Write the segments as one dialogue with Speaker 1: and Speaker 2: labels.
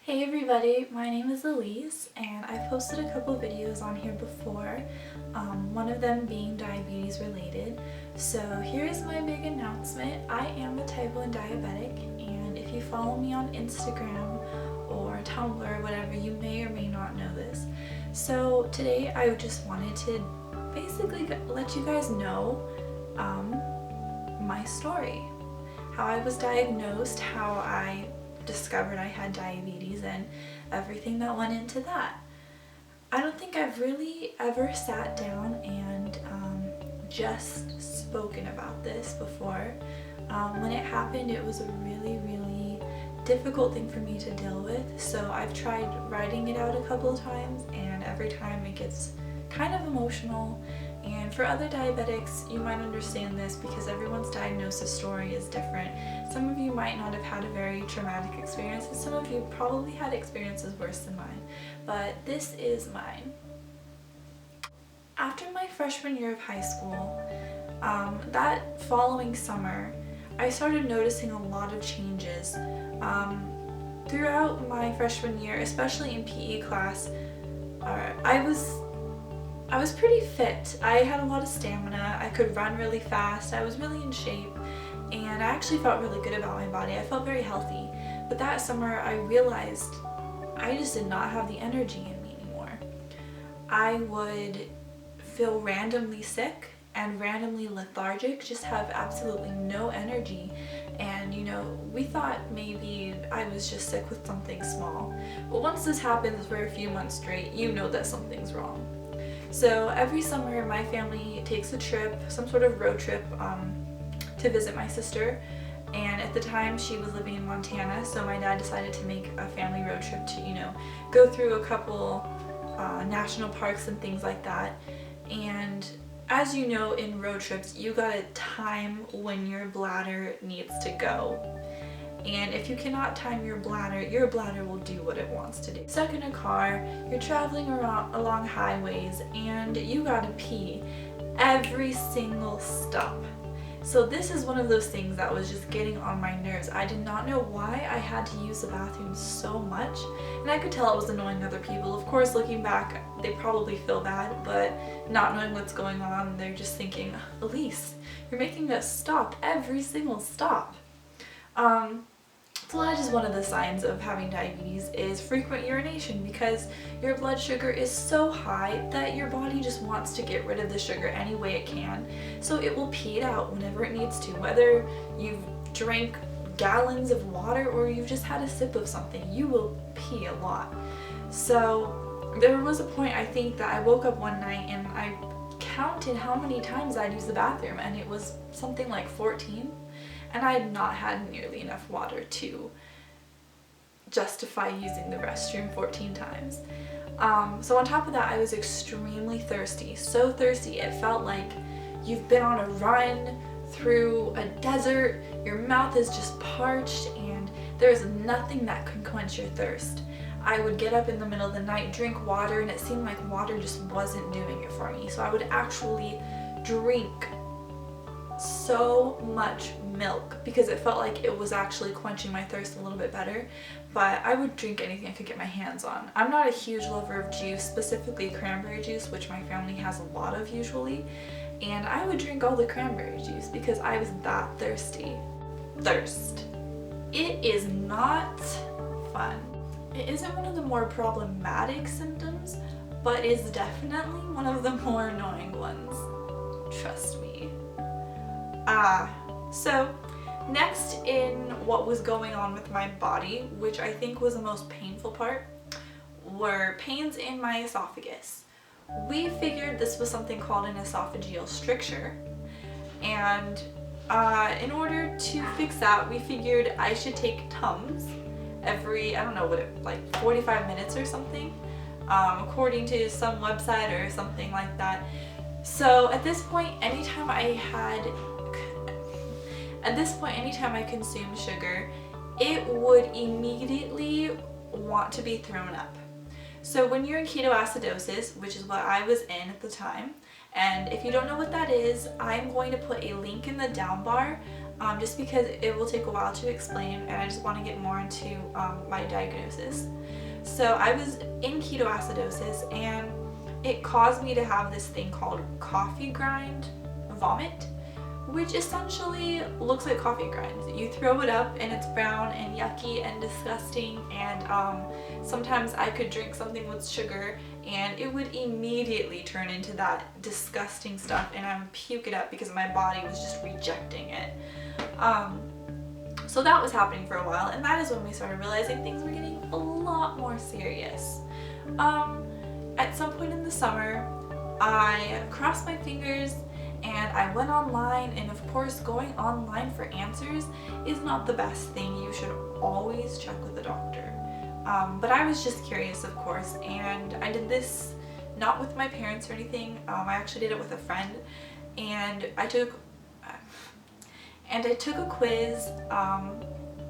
Speaker 1: Hey everybody, my name is Elise and I've posted a couple videos on here before, one of them being diabetes related. So here's my big announcement. I am a type 1 diabetic, and if you follow me on Instagram or Tumblr or whatever, you may or may not know this. So today I just wanted to basically let you guys know my story. How I was diagnosed, how I discovered I had diabetes, and everything that went into that. I don't think I've really ever sat down and just spoken about this before. When it happened, it was a really difficult thing for me to deal with, so I've tried writing it out a couple of times, and every time it gets kind of emotional. And for other diabetics, you might understand this because everyone's diagnosis story is different. Some of you might not have had a very traumatic experience, and some of you probably had experiences worse than mine, but this is mine. After my freshman year of high school, that following summer, I started noticing a lot of changes. Throughout my freshman year, especially in PE class, I was pretty fit. I had a lot of stamina, I could run really fast, I was really in shape, and I actually felt really good about my body. I felt very healthy. But that summer I realized I just did not have the energy in me anymore. I would feel randomly sick and randomly lethargic, just have absolutely no energy. And we thought maybe I was just sick with something small. But once this happens for a few months straight, you know that something's wrong. So every summer my family takes a trip, some sort of road trip, to visit my sister. And at the time she was living in Montana, so my dad decided to make a family road trip to, go through a couple national parks and things like that. And as you know, in road trips, you gotta time when your bladder needs to go. And if you cannot time your bladder will do what it wants to do. Stuck in a car, you're traveling along highways, and you gotta pee every single stop. So this is one of those things that was just getting on my nerves. I did not know why I had to use the bathroom so much, and I could tell it was annoying other people. Of course, looking back, they probably feel bad, but not knowing what's going on, they're just thinking, Elise, you're making us stop every single stop. So that is one of the signs of having diabetes, is frequent urination, because your blood sugar is so high that your body just wants to get rid of the sugar any way it can. So it will pee it out whenever it needs to, whether you've drank gallons of water or you've just had a sip of something, you will pee a lot. So there was a point, I think, that I woke up one night and I counted how many times I'd used the bathroom, and it was something like 14. And I had not had nearly enough water to justify using the restroom 14 times. So on top of that, I was extremely thirsty. So thirsty, it felt like you've been on a run through a desert, your mouth is just parched, and there's nothing that can quench your thirst. I would get up in the middle of the night, drink water, and it seemed like water just wasn't doing it for me. So I would actually drink so much milk because it felt like it was actually quenching my thirst a little bit better. But I would drink anything I could get my hands on. I'm not a huge lover of juice, specifically cranberry juice, which my family has a lot of usually, and I would drink all the cranberry juice because I was that thirsty. Thirst. It is not fun. It isn't one of the more problematic symptoms, but is definitely one of the more annoying ones. Trust me. So next in what was going on with my body, which I think was the most painful part, were pains in my esophagus. We figured this was something called an esophageal stricture, and in order to fix that, we figured I should take Tums every, 45 minutes or something, according to some website or something like that. So at this point, anytime I consumed sugar, it would immediately want to be thrown up. So when you're in ketoacidosis, which is what I was in at the time, and if you don't know what that is, I'm going to put a link in the down bar just because it will take a while to explain, and I just want to get more into my diagnosis. So I was in ketoacidosis, and it caused me to have this thing called coffee grind vomit, which essentially looks like coffee grinds. You throw it up and it's brown and yucky and disgusting, and sometimes I could drink something with sugar and it would immediately turn into that disgusting stuff, and I would puke it up because my body was just rejecting it. So that was happening for a while, and that is when we started realizing things were getting a lot more serious. At some point in the summer, I crossed my fingers and I went online, and of course going online for answers is not the best thing. You should always check with a doctor. But I was just curious, of course, and I did this not with my parents or anything. I actually did it with a friend, and I took a quiz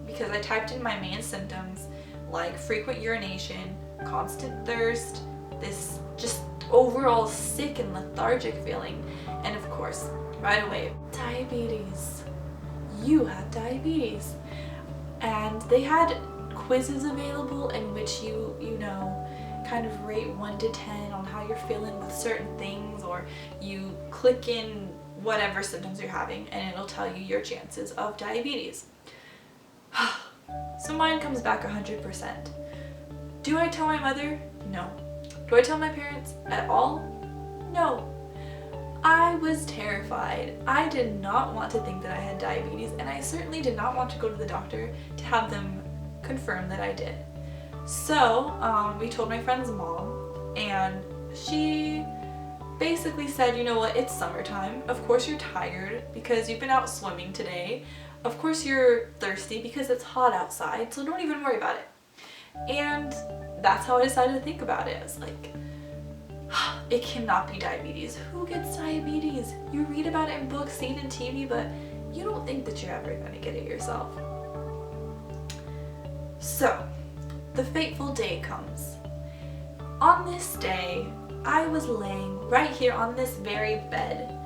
Speaker 1: because I typed in my main symptoms like frequent urination, constant thirst, this just overall sick and lethargic feeling, and of course right away, diabetes. You have diabetes. And they had quizzes available in which you know, kind of rate 1 to 10 on how you're feeling with certain things, or you click in whatever symptoms you're having and it'll tell you your chances of diabetes. So mine comes back 100%. Do I tell my mother? No. Do I tell my parents at all? No. I was terrified. I did not want to think that I had diabetes, and I certainly did not want to go to the doctor to have them confirm that I did. So we told my friend's mom, and she basically said, you know what, it's summertime. Of course you're tired because you've been out swimming today. Of course you're thirsty because it's hot outside, so don't even worry about it. And that's how I decided to think about it. I was like, it cannot be diabetes. Who gets diabetes? You read about it in books, see it in TV, but you don't think that you're ever going to get it yourself. So, the fateful day comes. On this day, I was laying right here on this very bed.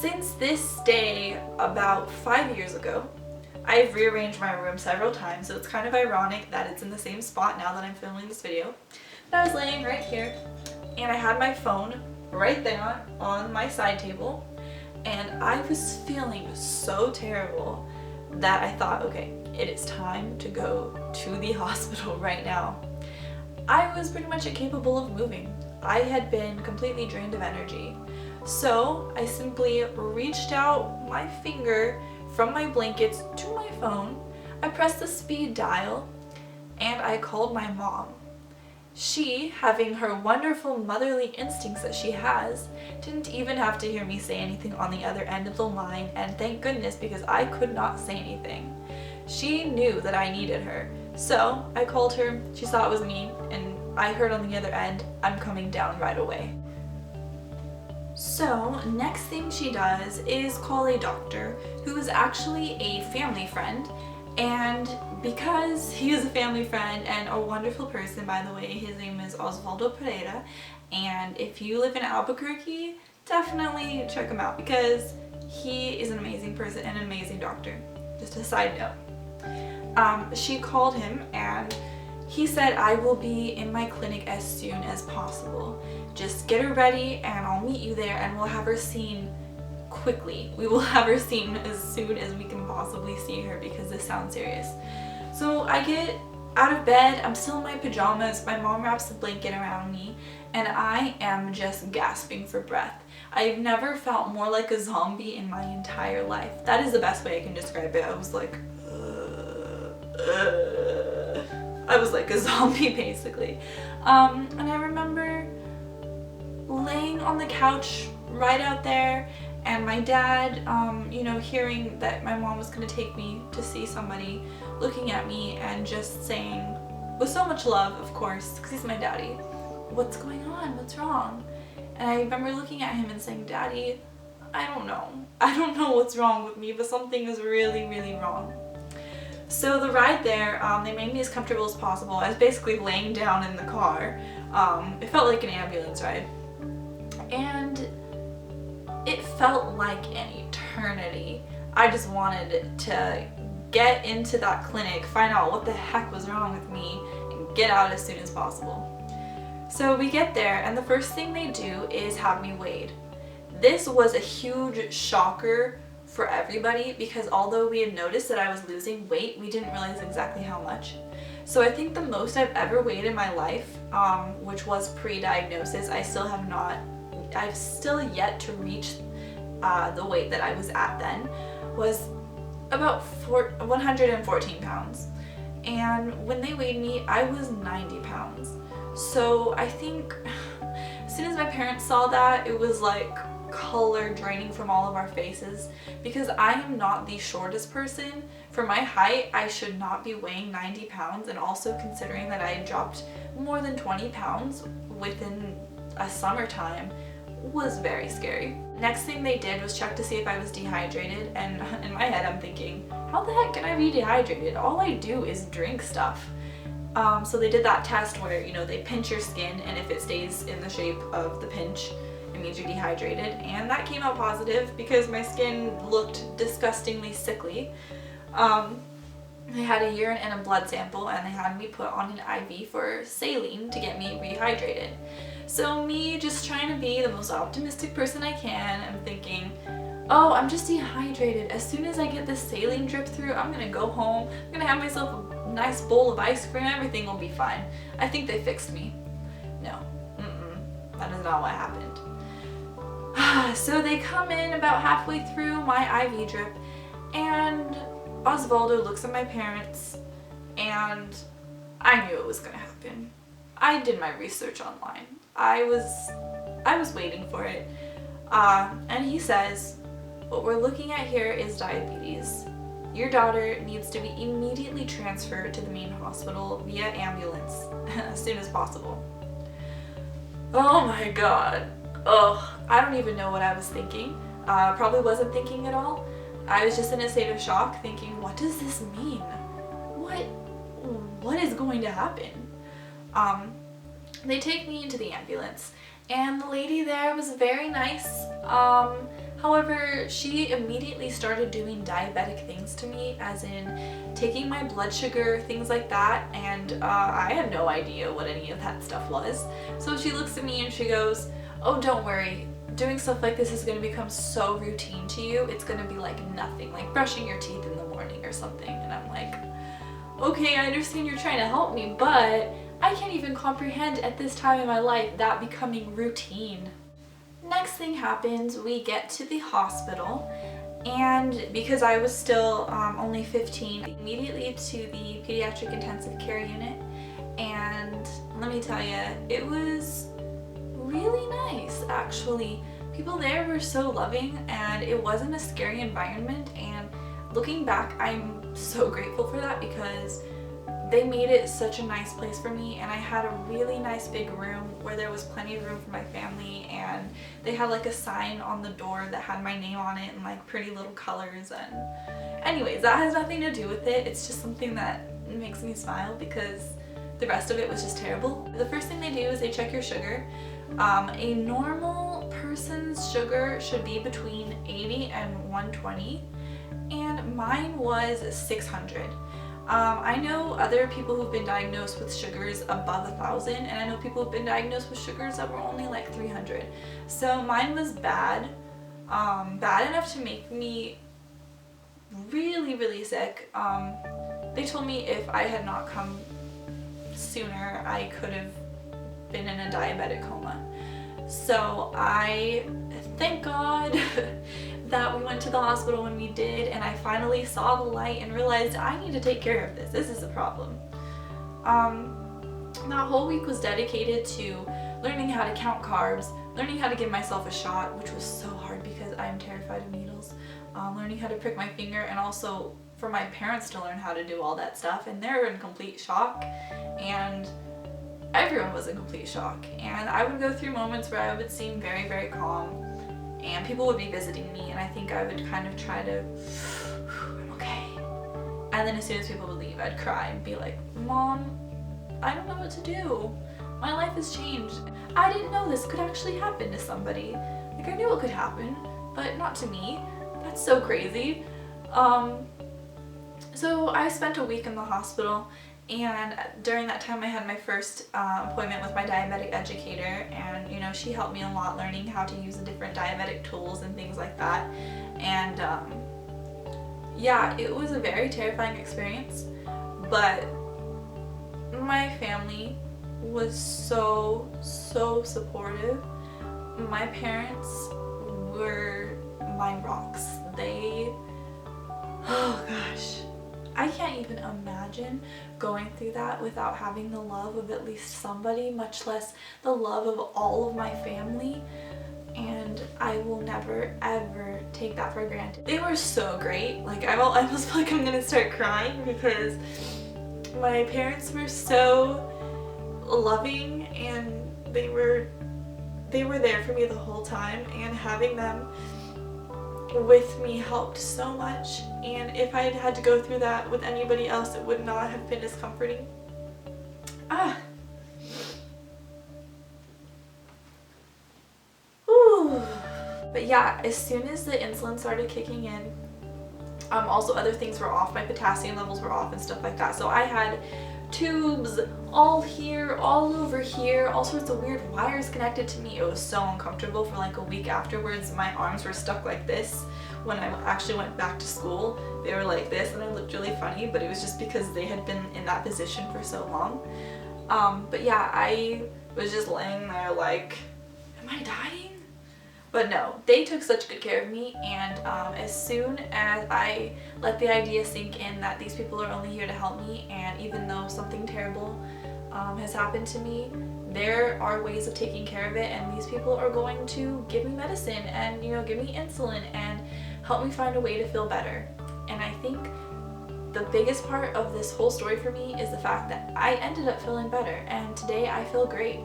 Speaker 1: Since this day, about 5 years ago, I've rearranged my room several times, so it's kind of ironic that it's in the same spot now that I'm filming this video. But I was laying right here, and I had my phone right there on my side table, and I was feeling so terrible that I thought, okay, it is time to go to the hospital right now. I was pretty much incapable of moving. I had been completely drained of energy. So I simply reached out my finger from my blankets to my phone. I pressed the speed dial and I called my mom. She, having her wonderful motherly instincts that she has, didn't even have to hear me say anything on the other end of the line, and thank goodness, because I could not say anything. She knew that I needed her. So I called her, she saw it was me, and I heard on the other end, I'm coming down right away. So next thing she does is call a doctor who is actually a family friend, and because he is a family friend and a wonderful person, by the way, his name is Osvaldo Pereira, and if you live in Albuquerque, definitely check him out because he is an amazing person and an amazing doctor. Just a side note. She called him and he said, I will be in my clinic as soon as possible. Just get her ready and I'll meet you there and we'll have her seen quickly. We will have her seen as soon as we can possibly see her because this sounds serious. So I get out of bed, I'm still in my pajamas, my mom wraps the blanket around me, and I am just gasping for breath. I've never felt more like a zombie in my entire life. That is the best way I can describe it. I was like a zombie basically. And I remember laying on the couch right out there, and my dad, you know, hearing that my mom was going to take me to see somebody, looking at me and just saying, with so much love, of course, because he's my daddy, what's going on? What's wrong? And I remember looking at him and saying, Daddy, I don't know what's wrong with me, but something is really, really wrong. So the ride there, they made me as comfortable as possible. I was basically laying down in the car. It felt like an ambulance ride. And it felt like an eternity. I just wanted to get into that clinic, find out what the heck was wrong with me, and get out as soon as possible. So we get there, and the first thing they do is have me weighed. This was a huge shocker for everybody because although we had noticed that I was losing weight, we didn't realize exactly how much. So I think the most I've ever weighed in my life, which was pre-diagnosis, I've still yet to reach the weight that I was at then, was about 114 pounds. And when they weighed me, I was 90 pounds. So I think as soon as my parents saw that, it was like color draining from all of our faces because I am not the shortest person. For my height, I should not be weighing 90 pounds, and also considering that I had dropped more than 20 pounds within a summertime was very scary. Next thing they did was check to see if I was dehydrated, and in my head I'm thinking, how the heck can I be dehydrated? All I do is drink stuff. So they did that test where, you know, they pinch your skin, and if it stays in the shape of the pinch, it means you're dehydrated, and that came out positive because my skin looked disgustingly sickly. They had a urine and a blood sample, and they had me put on an IV for saline to get me rehydrated. So me just trying to be the most optimistic person I can, I'm thinking, oh, I'm just dehydrated. As soon as I get this saline drip through, I'm gonna go home, I'm gonna have myself a nice bowl of ice cream, everything will be fine. I think they fixed me. No, that is not what happened. So they come in about halfway through my IV drip, and Osvaldo looks at my parents, and I knew it was gonna happen. I did my research online. I was waiting for it. And he says, what we're looking at here is diabetes. Your daughter needs to be immediately transferred to the main hospital via ambulance as soon as possible. Oh my god. Ugh, I don't even know what I was thinking. Probably wasn't thinking at all. I was just in a state of shock thinking, what does this mean? What is going to happen? They take me into the ambulance, and the lady there was very nice. However, she immediately started doing diabetic things to me, as in taking my blood sugar, things like that, and I had no idea what any of that stuff was. So she looks at me and she goes, oh, don't worry, doing stuff like this is going to become so routine to you, it's going to be like nothing, like brushing your teeth in the morning or something. And I'm like, okay, I understand you're trying to help me, but I can't even comprehend at this time in my life that becoming routine. Next thing happens, we get to the hospital, and because I was still only 15, immediately to the pediatric intensive care unit, and let me tell you, it was really nice actually. People there were so loving, and it wasn't a scary environment, and looking back, I'm so grateful for that because they made it such a nice place for me, and I had a really nice big room where there was plenty of room for my family, and they had like a sign on the door that had my name on it in like pretty little colors. And anyways, that has nothing to do with it. It's just something that makes me smile because the rest of it was just terrible. The first thing they do is they check your sugar. A normal person's sugar should be between 80 and 120, and mine was 600. I know other people who've been diagnosed with sugars above 1,000, and I know people who've been diagnosed with sugars that were only like 300. So mine was bad, bad enough to make me really, really sick. They told me if I had not come sooner, I could have been in a diabetic coma. So I thank God that we went to the hospital when we did, and I finally saw the light and realized I need to take care of this. This is a problem. That whole week was dedicated to learning how to count carbs, learning how to give myself a shot, which was so hard because I'm terrified of needles, learning how to prick my finger, and also for my parents to learn how to do all that stuff, and they're in complete shock, and everyone was in complete shock. And I would go through moments where I would seem very, very calm, and people would be visiting me, and I think I would kind of try to, I'm okay. And then as soon as people would leave, I'd cry and be like, Mom, I don't know what to do. My life has changed. I didn't know this could actually happen to somebody. Like, I knew it could happen, but not to me. That's so crazy. So I spent a week in the hospital, and during that time I had my first appointment with my diabetic educator, and you know, she helped me a lot learning how to use the different diabetic tools and things like that. And yeah, it was a very terrifying experience, but my family was so supportive. My parents were my rocks. Oh gosh, I can't even imagine going through that without having the love of at least somebody, much less the love of all of my family. And I will never ever take that for granted. They were so great. Like, I almost feel like I'm gonna start crying because my parents were so loving, and they were there for me the whole time, and having them with me helped so much. And if I had had to go through that with anybody else, it would not have been as comforting. Whew. But yeah, as soon as the insulin started kicking in, also other things were off, my potassium levels were off and stuff like that. So I had tubes all here, all over here, all sorts of weird wires connected to me. It was so uncomfortable for like a week afterwards. My arms were stuck like this. When I actually went back to school, they were like this, and I looked really funny, but it was just because they had been in that position for so long. But yeah, I was just laying there like, am I dying? But no, they took such good care of me, and as soon as I let the idea sink in that these people are only here to help me, and even though something terrible has happened to me, there are ways of taking care of it, and these people are going to give me medicine and, you know, give me insulin and help me find a way to feel better. And I think the biggest part of this whole story for me is the fact that I ended up feeling better, and today I feel great.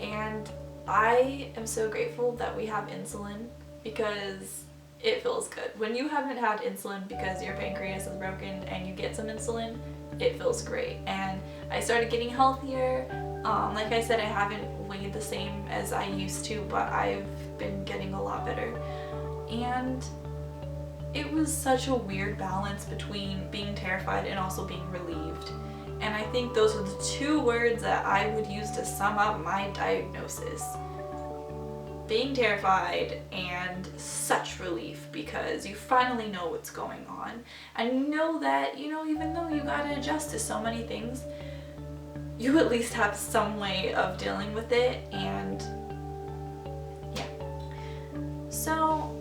Speaker 1: And I am so grateful that we have insulin, because it feels good. When you haven't had insulin because your pancreas is broken and you get some insulin, it feels great. And I started getting healthier. Like I said, I haven't weighed the same as I used to, but I've been getting a lot better. And it was such a weird balance between being terrified and also being relieved. And I think those are the two words that I would use to sum up my diagnosis. Being terrified and such relief, because you finally know what's going on. And you know that, you know, even though you gotta adjust to so many things, you at least have some way of dealing with it. And yeah. So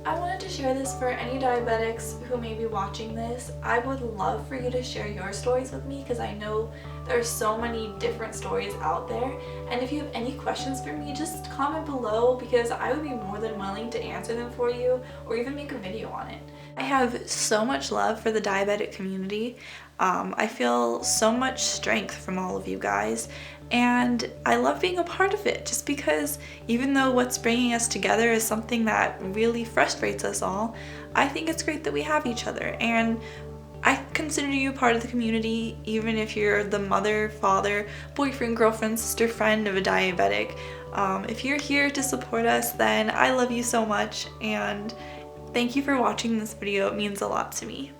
Speaker 1: I wanted to share this for any diabetics who may be watching this. I would love for you to share your stories with me, because I know there are so many different stories out there. And if you have any questions for me, just comment below, because I would be more than willing to answer them for you, or even make a video on it. I have so much love for the diabetic community. I feel so much strength from all of you guys, and I love being a part of it, just because even though what's bringing us together is something that really frustrates us all, I think it's great that we have each other. And I consider you part of the community, even if you're the mother, father, boyfriend, girlfriend, sister, friend of a diabetic. If you're here to support us, then I love you so much, and thank you for watching this video. It means a lot to me.